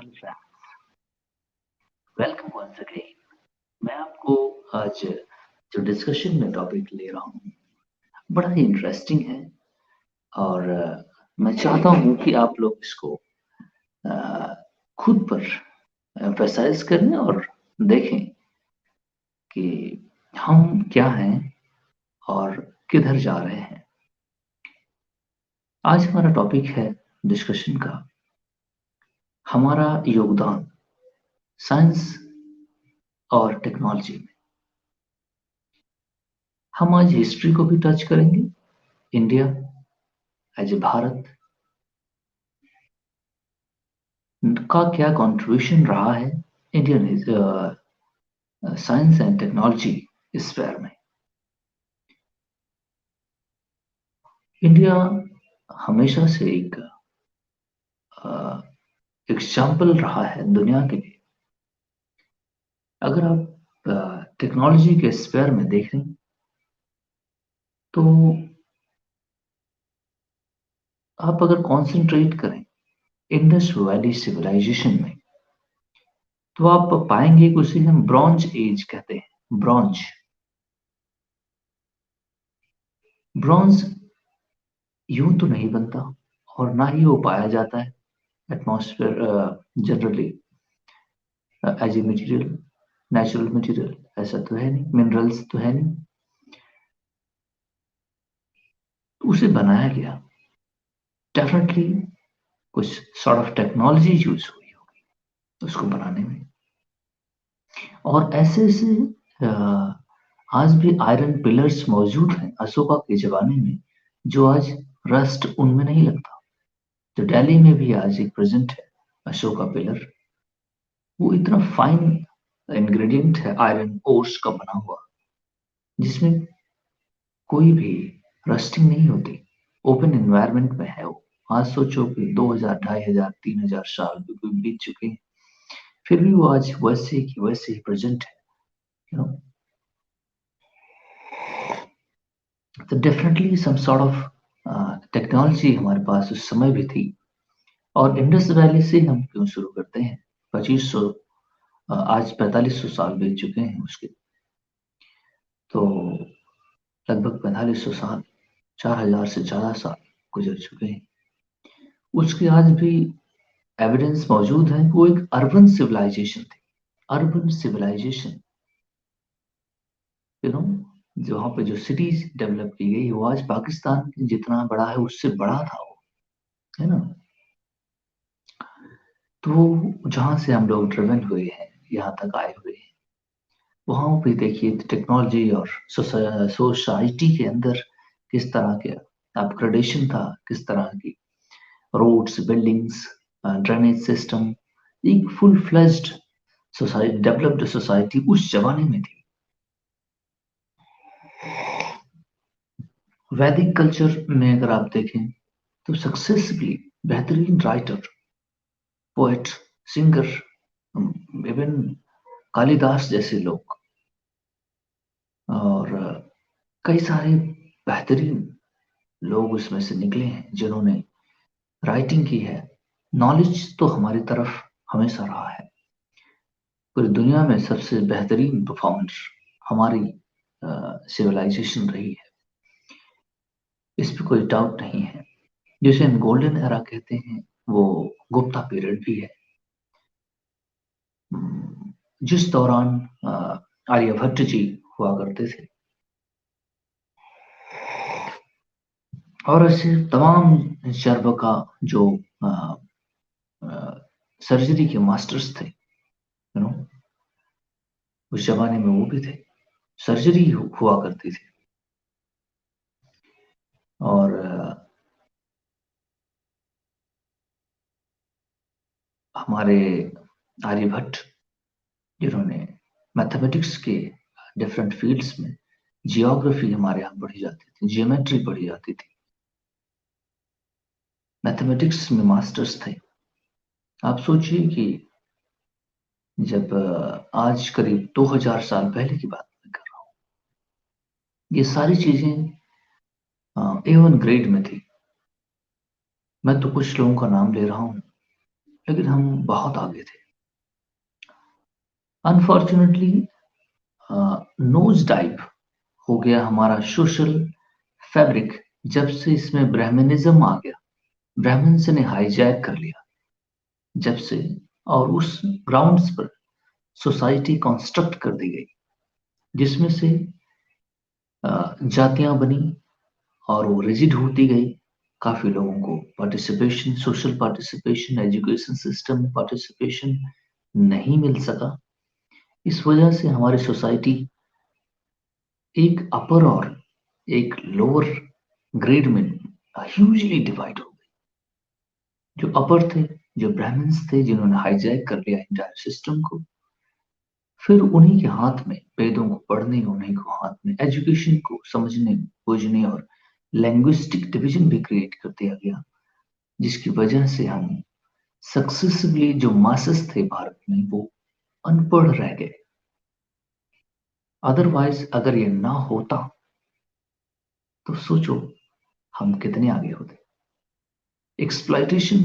Hello friends, welcome once again. मैं आपको आज जो डिस्कशन में टॉपिक ले रहा हूँ बड़ा ही इंटरेस्टिंग है और मैं चाहता हूँ कि आप लोग इसको अ, खुद पर एम्फेसाइज करें और देखें कि हम क्या हैं और किधर जा रहे हैं। आज हमारा टॉपिक है डिस्कशन का हमारा योगदान साइंस और टेक्नोलॉजी में। हम आज हिस्ट्री को भी टच करेंगे, इंडिया एज ए भारत का क्या कंट्रीब्यूशन रहा है Indian science and technology sphere में। इंडिया हमेशा से एक एग्जाम्पल रहा है दुनिया के लिए। अगर आप टेक्नोलॉजी के स्फीयर में देखें तो आप अगर कंसंट्रेट करें इंडस वैली सिविलाइजेशन में तो आप पाएंगे कि उसे हम ब्रॉन्ज एज कहते हैं। ब्रॉन्ज ब्रॉन्ज यूं तो नहीं बनता और ना ही वो पाया जाता है atmosphere generally as a material, natural material ऐसा तो है नहीं, मिनरल्स तो है नहीं। तो उसे बनाया गया, डेफिनेटली कुछ सॉर्ट ऑफ टेक्नोलॉजी यूज हुई होगी उसको बनाने में। और ऐसे ऐसे आज भी आयरन पिलर्स मौजूद हैं अशोका के जमाने में, जो आज रस्ट उनमें नहीं लगता। तो दिल्ली में भी आज एक प्रेजेंट है अशोका पिलर। वो इतना फाइन इंग्रेडिएंट है आयरन ओर्स का बना हुआ, जिसमें कोई भी रस्टिंग नहीं होती। ओपन एनवायरनमेंट में है वो। आज सोचो कि 2000, 2500, 3000 साल भी बीत चुके हैं, फिर भी वो आज वैसे की वैसे ही प्रेजेंट है। यू नो, तो definitely some sort of technology हमारे पास उस समय भी थी। और इंडस वैली से हम क्यों शुरू करते हैं? 2500, आज 4500 साल बीत चुके हैं उसके। तो लगभग 4500 साल, 4000 से ज्यादा साल गुजर चुके हैं। उसके आज भी एविडेंस मौजूद है। वो एक अर्बन सिविलाइजेशन थी। अर्बन सिविलाइजेशन, यू नो, जहाँ पे जो सिटीज डेवलप की गई वो आज पाकिस्तान जितना बड़ा है उससे बड़ा था वो, है ना। तो जहाँ से हम लोग ड्रिवन हुए हैं, यहाँ तक आए हुए हैं, वहां पे देखिए टेक्नोलॉजी और सोसाइटी के अंदर किस तरह के अपग्रेडेशन था, किस तरह की रोड्स, बिल्डिंग्स, ड्रेनेज सिस्टम, एक full fledged society, developed society उस जमाने में थी। वैदिक कल्चर में अगर आप देखें तो सक्सेसफुली बेहतरीन writer, poet, singer, even Kalidas जैसे लोग और कई सारे बेहतरीन लोग उसमें से निकले हैं जिन्होंने राइटिंग की है। नॉलेज तो हमारी तरफ हमेशा रहा है। पूरी दुनिया में सबसे बेहतरीन परफॉर्मेंस हमारी सिविलाइजेशन रही है, इस पे कोई डाउट नहीं है। जिसे हम गोल्डन एरा कहते हैं वो गुप्ता पीरियड भी है, जिस दौरान आर्यभट्ट जी हुआ करते थे। और ऐसे तमाम शर्व का जो सर्जरी के मास्टर्स थे, यू नो, उस जमाने में वो भी थे। सर्जरी हुआ करती थी। और हमारे आर्यभट्ट जिन्होंने मैथमेटिक्स के डिफरेंट फील्ड्स में, जियोग्राफी हमारे यहाँ पढ़ी जाती थी, जियोमेट्री पढ़ी जाती थी, मैथमेटिक्स में मास्टर्स थे। आप सोचिए कि जब आज करीब 2000 साल पहले की बात मैं कर रहा हूँ, ये सारी चीजें A1 ग्रेड में थी। मैं तो कुछ लोगों का नाम ले रहा हूँ लेकिन हम बहुत आगे थे। अनफॉर्चुनेटली नोज डाइव हो गया हमारा सोशल फैब्रिक जब से इसमें ब्राह्मणिज्म आ गया। ब्राह्मण्स ने हाईजैक कर लिया जब से, और उस ग्राउंड्स पर सोसाइटी कंस्ट्रक्ट कर दी गई जिसमें से जातियां बनी और वो रिजिड होती गई। काफी लोगों को participation, social participation, education system में पार्टिसिपेशन नहीं मिल सका। इस वजह से हमारी सोसाइटी एक अपर और एक लोअर ग्रेड में ह्यूजली डिवाइड हो गई। जो अपर थे, जो ब्राह्मण्स थे, जिन्होंने हाईजैक कर लिया इंटायर सिस्टम को, फिर उन्हीं के हाथ में वेदों को पढ़ने, उन्हीं को हाथ में एजुकेशन को समझने बूझने और लैंग्विस्टिक डिवीजन भी क्रिएट कर दिया गया, जिसकी वजह से हम सक्सेसिवली जो मासेस थे भारत में वो अनपढ़ रह गए। अदरवाइज अगर ये ना होता तो सोचो हम कितने आगे होते। एक्सप्लॉयटेशन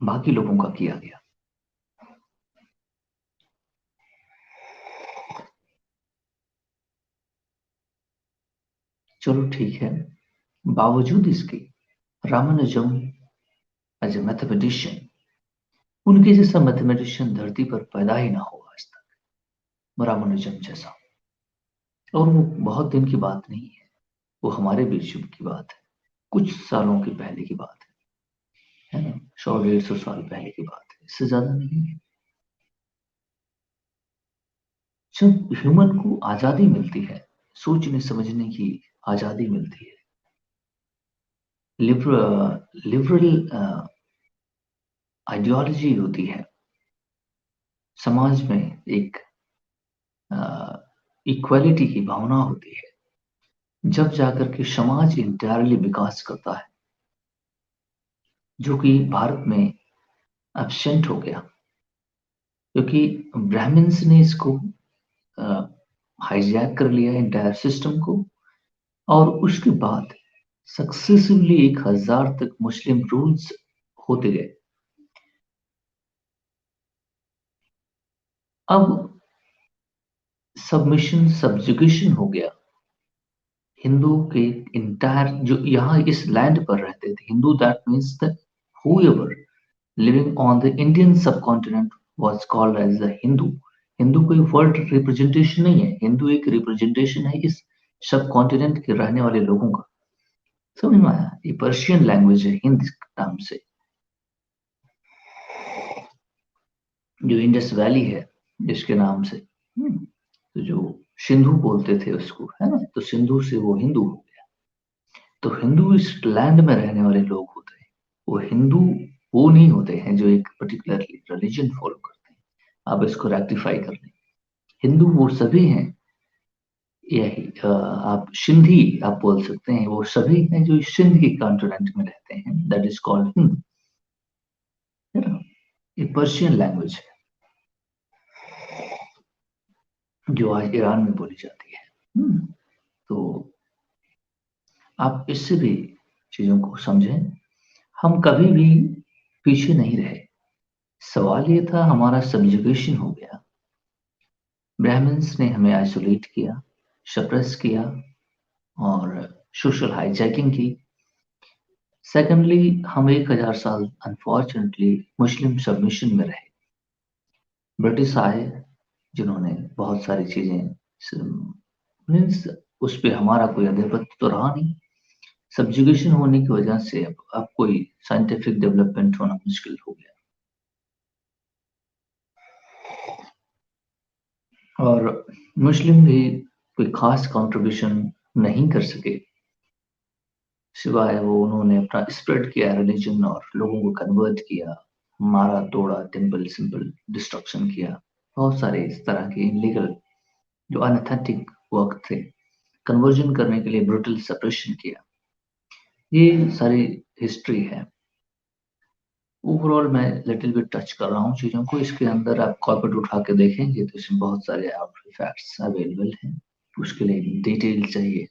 बाकी लोगों का किया गया। चलो ठीक है, बावजूद इसके रामानुजम एज ए मैथमेटिशियन, उनके जैसा मैथमेटिशियन धरती पर पैदा ही ना हो आज तक, रामानुजम जैसा। और वो बहुत दिन की बात नहीं है, वो हमारे बीच की बात है, कुछ सालों की पहले की बात है ना, 100-150 साल पहले की बात है, इससे ज्यादा नहीं है। जब ह्यूमन को आजादी मिलती है, सोचने समझने की आजादी मिलती है, लिबरल आइडियोलॉजी होती है, समाज में एक इक्वालिटी की भावना होती है, जब जाकर के समाज इंटायरली विकास करता है, जो कि भारत में एब्सेंट हो गया, क्योंकि ब्राह्मण्स ने इसको हाईजैक कर लिया इंटायर सिस्टम को, और उसके बाद सक्सेसिवली 1000 तक मुस्लिम रूल्स होते गए। अब सबमिशन, सब्जुगेशन हो गया हिंदू के इंटायर, जो यहाँ इस लैंड पर रहते थे Hindu, that means the whoever living on the Indian subcontinent was called as the Hindu। Hindu कोई वर्ड रिप्रेजेंटेशन नहीं है, हिंदू एक रिप्रेजेंटेशन है इस सब कॉन्टिनेंट के रहने वाले लोगों का। समझ में आया? ये पर्शियन लैंग्वेज है हिंद नाम से, जो इंडस वैली है जिसके नाम से, तो जो सिंधु बोलते थे उसको, है ना, तो सिंधु से वो हिंदू हो गया। तो हिंदू इस लैंड में रहने वाले लोग होते हैं। वो हिंदू वो नहीं होते हैं जो एक पर्टिकुलर रिलीजन फॉलो करते हैं। आप इसको रेक्टिफाई कर लें, हिंदू वो सभी हैं, यही आप सिंधी आप बोल सकते हैं, वो सभी हैं जो सिंध के कॉन्टिनेंट में रहते हैं, दैट इज कॉल्ड हिंद, है ना। ये पर्शियन लैंग्वेज है जो आज ईरान में बोली जाती है। तो आप इससे भी चीजों को समझें, हम कभी भी पीछे नहीं रहे। सवाल ये था, हमारा सब्जुगेशन हो गया, ब्राह्मण्स ने हमें आइसोलेट किया, सप्रेस किया और सोशल हाईजैकिंग की। सेकेंडली, हम 1000 साल अनफॉर्चुनेटली मुस्लिम सबमिशन में रहे। ब्रिटिश आए जिन्होंने बहुत सारी चीजें, मीन्स उस पर हमारा कोई आधिपत्य तो रहा नहीं। सब्जुगेशन होने की वजह से अब कोई साइंटिफिक डेवलपमेंट होना मुश्किल हो गया, और मुस्लिम भी कोई खास कंट्रीब्यूशन नहीं कर सके, सिवाय वो उन्होंने अपना स्प्रेड किया रिलीजन और लोगों को कन्वर्ट किया, मारा तोड़ा, टेम्पल सिंपल डिस्ट्रक्शन किया, बहुत सारे इस तरह के इनलीगल जो अनथेंटिक वर्क थे, कन्वर्जन करने के लिए ब्रूटल सप्रेशन किया। ये सारी हिस्ट्री है। ओवरऑल मैं लिटिल बिट टच कर रहा हूँ चीज़ों को, इसके अंदर आप कॉर्पोरेट उठा के देखेंगे तो इसमें बहुत सारे फैक्ट्स अवेलेबल हैं, उसके लिए डिटेल चाहिए।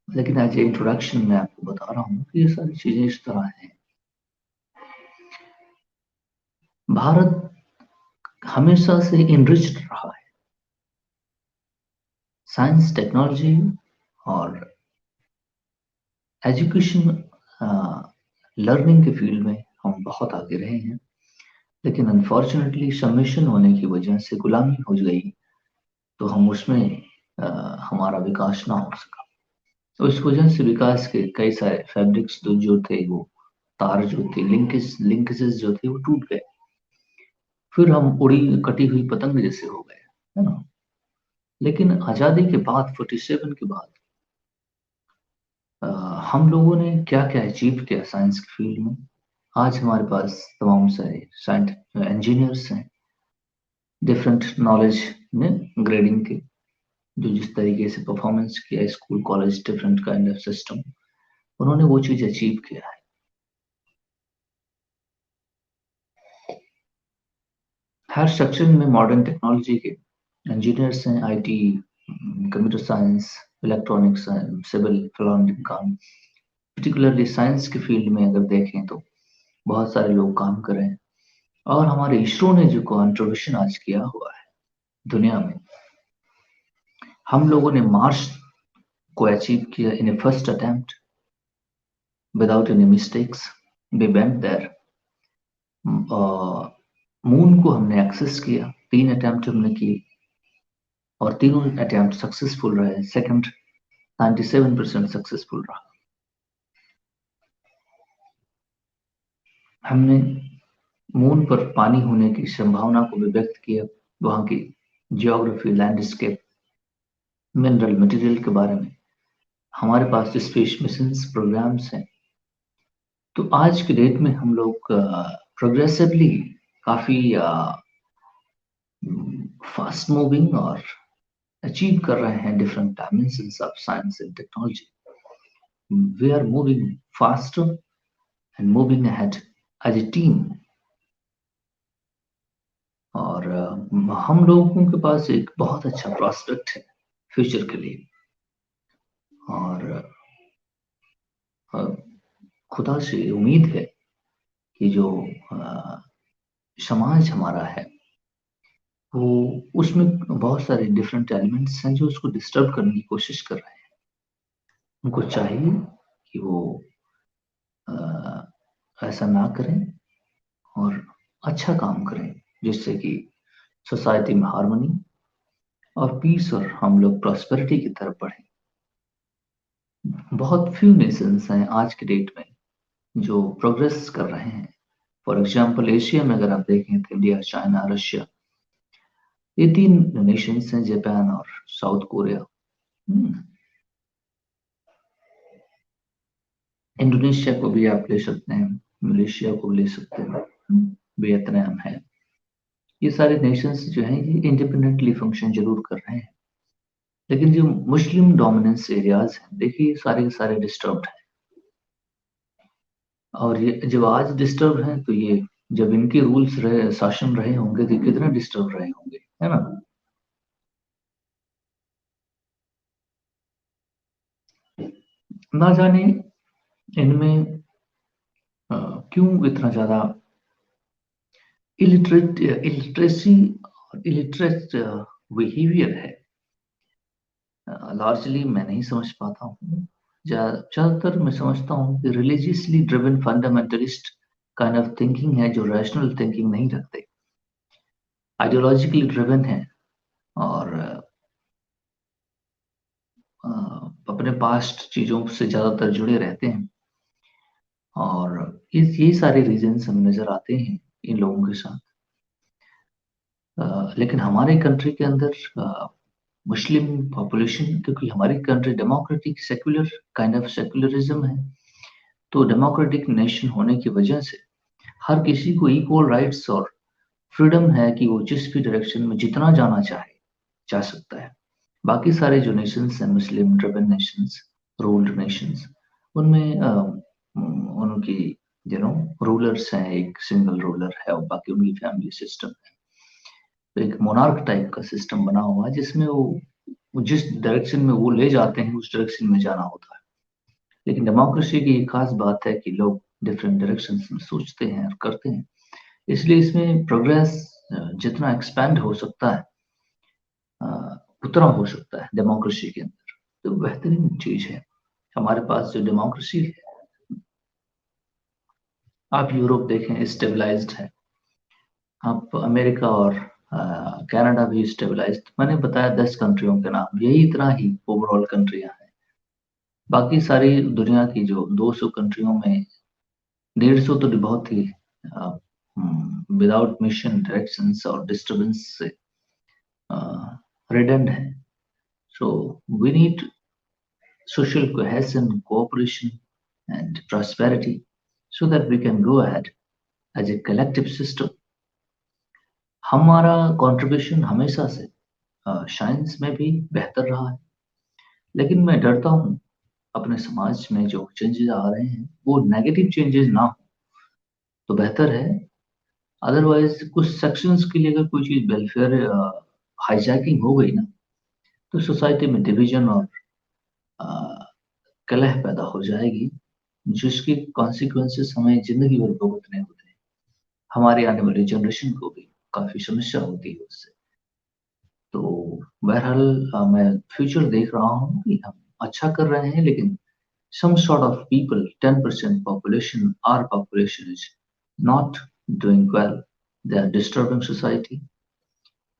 लेकिन एज ए इंट्रोडक्शन मैं आपको बता रहा हूँ कि ये सारी चीजें इस तरह हैं। भारत हमेशा से इनरिच्ड रहा है साइंस, टेक्नोलॉजी और एजुकेशन, लर्निंग के फील्ड में हम बहुत आगे रहे हैं। लेकिन अनफॉर्चुनेटली सबमिशन होने की वजह से गुलामी हो गई, तो हम उसमें हमारा विकास ना हो सका। तो इस वजह से विकास के कई सारे फैब्रिक्स जो थे, वो तार जो थे, लिंकेजेस जो थे, वो टूट गए। फिर हम उड़ी कटी हुई पतंग जैसे हो गए, है ना। लेकिन आजादी के बाद 47 के बाद अ, हम लोगों ने क्या क्या अचीव किया साइंस के फील्ड में। आज हमारे पास तमाम सारे इंजीनियर्स हैं, डिफरेंट नॉलेज में ग्रेडिंग के, जो जिस तरीके से परफॉर्मेंस किया, school college different kind of system, उन्होंने वो चीज अचीव किया है। हर सेक्शन में मॉडर्न टेक्नोलॉजी के इंजीनियर्स हैं, IT, computer science, electronics, civil, philosophy का, पर्टिकुलरली साइंस के फील्ड में अगर देखें तो बहुत सारे लोग काम कर रहे हैं। और हमारे इसरो ने जो कंट्रीब्यूशन आज किया हुआ है दुनिया में, हम लोगों ने मार्स को अचीव किया in a first attempt without any mistakes. We went there. Moon को हमने एक्सेस किया, 3 अटेम्प्ट हमने किए और तीनों अटेम्प्ट सक्सेसफुल रहे। सेकंड 97% सक्सेसफुल रहा। हमने मून पर पानी होने की संभावना को भी व्यक्त किया, वहां की जियोग्राफी, लैंडस्केप, मिनरल मटेरियल के बारे में। हमारे पास स्पेस मिशन प्रोग्राम्स हैं। तो आज के डेट में हम लोग प्रोग्रेसिवली काफी फास्ट मूविंग और अचीव कर रहे हैं different dimensions of science and technology. We are moving faster and moving ahead as a team. और हम लोगों के पास एक बहुत अच्छा प्रोस्पेक्ट है फ्यूचर के लिए। और अ, खुदा से उम्मीद है कि जो समाज हमारा है, वो उसमें बहुत सारे डिफरेंट एलिमेंट्स हैं जो उसको डिस्टर्ब करने की कोशिश कर रहे हैं। उनको चाहिए कि वो ऐसा ना करें और अच्छा काम करें, जिससे कि सोसाइटी में हार्मनी और पीस और हम लोग प्रॉस्पेरिटी की तरफ बढ़ें। बहुत फ्यू नेशंस हैं आज के डेट में जो प्रोग्रेस कर रहे हैं। फॉर एग्जाम्पल एशिया में अगर आप देखें तो इंडिया, चाइना, रशिया, ये 3 नेशंस हैं, जापान और साउथ कोरिया। इंडोनेशिया को भी आप ले सकते हैं, मलेशिया को भी ले सकते हैं, वियतनाम है। ये सारे नेशंस जो हैं ये इंडिपेंडेंटली फंक्शन जरूर कर रहे हैं। लेकिन जो मुस्लिम डोमिनेंस एरियाज हैं, देखिए सारे के सारे डिस्टर्ब्ड हैं। और ये जब आज डिस्टर्ब हैं, तो ये जब इनके रूल्स रहे, शासन रहे होंगे, तो कितना डिस्टर्ब रहे होंगे, है ना। ना जाने इनमें क्यों इतना ज्यादा इलिटरेसी और इलिटरेट बिहेवियर है। लार्जली मैं नहीं समझ पाता हूँ। ज्यादातर मैं समझता हूँ कि religiously driven fundamentalist kind of thinking है, जो रैशनल थिंकिंग नहीं रखते, आइडियोलॉजिकली ड्रिवन है और अपने पास्ट चीजों से ज्यादातर जुड़े रहते हैं। और ये सारे रीजंस हमें नजर आते हैं इन लोगों के साथ। लेकिन हमारे कंट्री के अंदर मुस्लिम पॉपुलेशन, क्योंकि हमारी country democratic secular kind of secularism है, तो डेमोक्रेटिक नेशन होने की वजह से हर किसी को इक्वल राइट्स और फ्रीडम है कि वो जिस भी डायरेक्शन में जितना जाना चाहे जा सकता है। बाकी सारे जो नेशंस हैं, मुस्लिम ड्रिवन नेशंस, रूल्ड नेशंस, उनमें उनकी रूलर्स हैं, एक सिंगल रूलर है और बाकी उनकी फैमिली सिस्टम है। तो एक मोनार्क टाइप का सिस्टम बना हुआ है, जिसमें वो जिस डायरेक्शन में वो ले जाते हैं उस डायरेक्शन में जाना होता है। लेकिन डेमोक्रेसी की एक खास बात है कि लोग डिफरेंट डायरेक्शंस में सोचते हैं और करते हैं, इसलिए इसमें प्रोग्रेस जितना एक्सपैंड हो सकता है उतना हो सकता है डेमोक्रेसी के अंदर। तो बेहतरीन चीज है हमारे पास जो डेमोक्रेसी है। आप यूरोप देखें, स्टेबलाइज्ड है। आप अमेरिका और कनाडा भी स्टेबलाइज्ड। मैंने बताया 10 कंट्रियों के नाम, यही इतना ही ओवरऑल कंट्रियां हैं। बाकी सारी दुनिया की जो 200 कंट्रियों में 150 तो बहुत ही विदाउट मिशन, डायरेक्शंस और डिस्टरबेंस से रिडंड है। So we need social cohesion, cooperation, and prosperity so that we can go ahead as a collective system. हमारा कंट्रीब्यूशन हमेशा से साइंस में भी बेहतर रहा है, लेकिन मैं डरता हूँ अपने समाज में जो चेंजेस आ रहे हैं वो नेगेटिव चेंजेस ना हो तो बेहतर है। अदरवाइज कुछ सेक्शंस के लिए अगर कोई चीज वेलफेयर हाईजैकिंग हो गई ना, तो सोसाइटी में डिवीजन और कलह पैदा हो जाएगी, जिसकी कॉन्सिक्वेंसेस हमें जिंदगी भर भुगतने होते हैं। हमारी आने वाली जनरेशन को भी काफी समस्या होती है उससे। तो बहरहाल मैं फ्यूचर देख रहा हूँ कि हम अच्छा कर रहे हैं, लेकिन some sort of people, 10% population, our population is not doing well. They are disturbing society,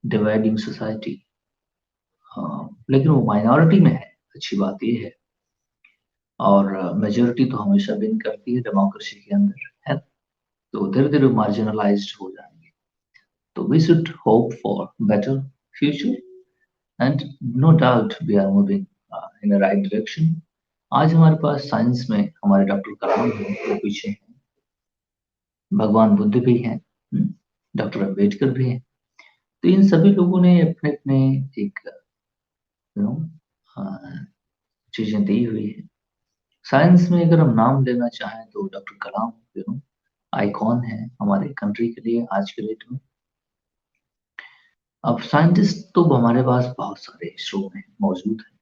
dividing society. लेकिन वो माइनॉरिटी में है, अच्छी बात ये है। और मेजोरिटी तो हमेशा विन करती है डेमोक्रेसी के अंदर, है। तो धीरे धीरे मार्जिनलाइज्ड हो जाएंगे। तो we should hope for better future and no doubt we are moving in the right direction. आज हमारे पास साइंस में हमारे डॉक्टर कलाम हैं, वो पीछे हैं। भगवान बुद्ध भी हैं, डॉक्टर अम्बेडकर भी हैं। तो इन सभी लोगों ने अपने अपने एक यू नो चीजें दी हुई है। साइंस में अगर हम नाम लेना चाहें तो डॉक्टर कलाम आइकॉन है हमारे कंट्री के लिए आज के डेट में। अब साइंटिस्ट तो हमारे पास बहुत सारे इसरो में मौजूद हैं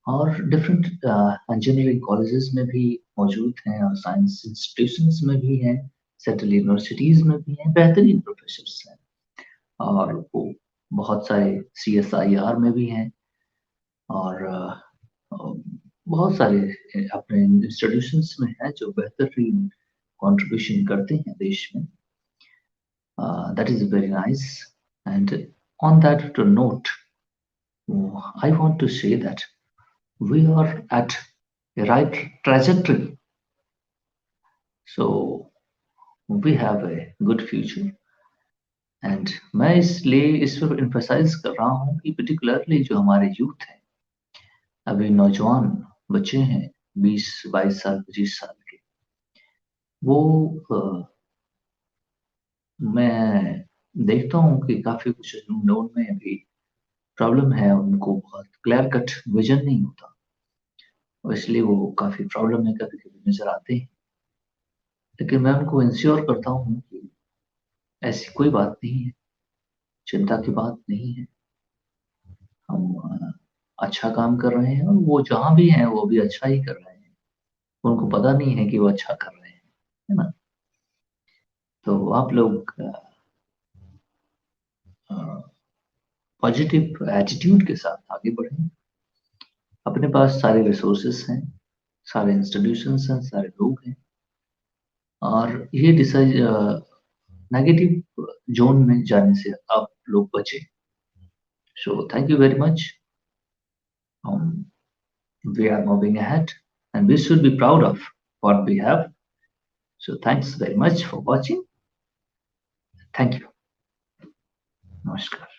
और डिफरेंट इंजीनियरिंग कॉलेजेस में भी मौजूद हैं और साइंस इंस्टीट्यूशंस में भी हैं, सेंट्रल यूनिवर्सिटीज में भी हैं, बेहतरीन प्रोफेसर्स हैं। और वो बहुत सारे CSIR में भी हैं और बहुत सारे अपने इंस्टीट्यूशंस में हैं जो बेहतरीन कंट्रीब्यूशन करते हैं देश में। That is very nice. And on that note I want to say that we are at a right trajectory. So we have a good future. And मैं इसलिए इस पर इम्फेसाइज कर रहा हूँ कि पर्टिकुलरली जो हमारे यूथ है, अभी नौजवान बच्चे हैं 20-22 साल 25 साल के, वो मैं देखता हूँ कि काफी कुछ नोन में अभी प्रॉब्लम है, उनको बहुत क्लियर कट विजन नहीं होता, इसलिए वो काफी प्रॉब्लम में कभी कभी नजर आते हैं। लेकिन मैं उनको इंश्योर करता हूँ कि ऐसी कोई बात नहीं है, चिंता की बात नहीं है। हम अच्छा काम कर रहे हैं और वो जहां भी हैं वो भी अच्छा ही कर रहे हैं। उनको पता नहीं है कि वो अच्छा कर रहे हैं, है ना। तो आप लोग पॉजिटिव एटीट्यूड के साथ आगे बढ़ें। अपने पास सारे रिसोर्सेस हैं, सारे इंस्टीट्यूशंस हैं, सारे लोग हैं और ये डिसाइड नेगेटिव जोन में जाने से आप लोग बचे। So thank you very much. We are moving ahead and we should be proud of what we have. So thanks very much for watching. Thank you. Namaskar.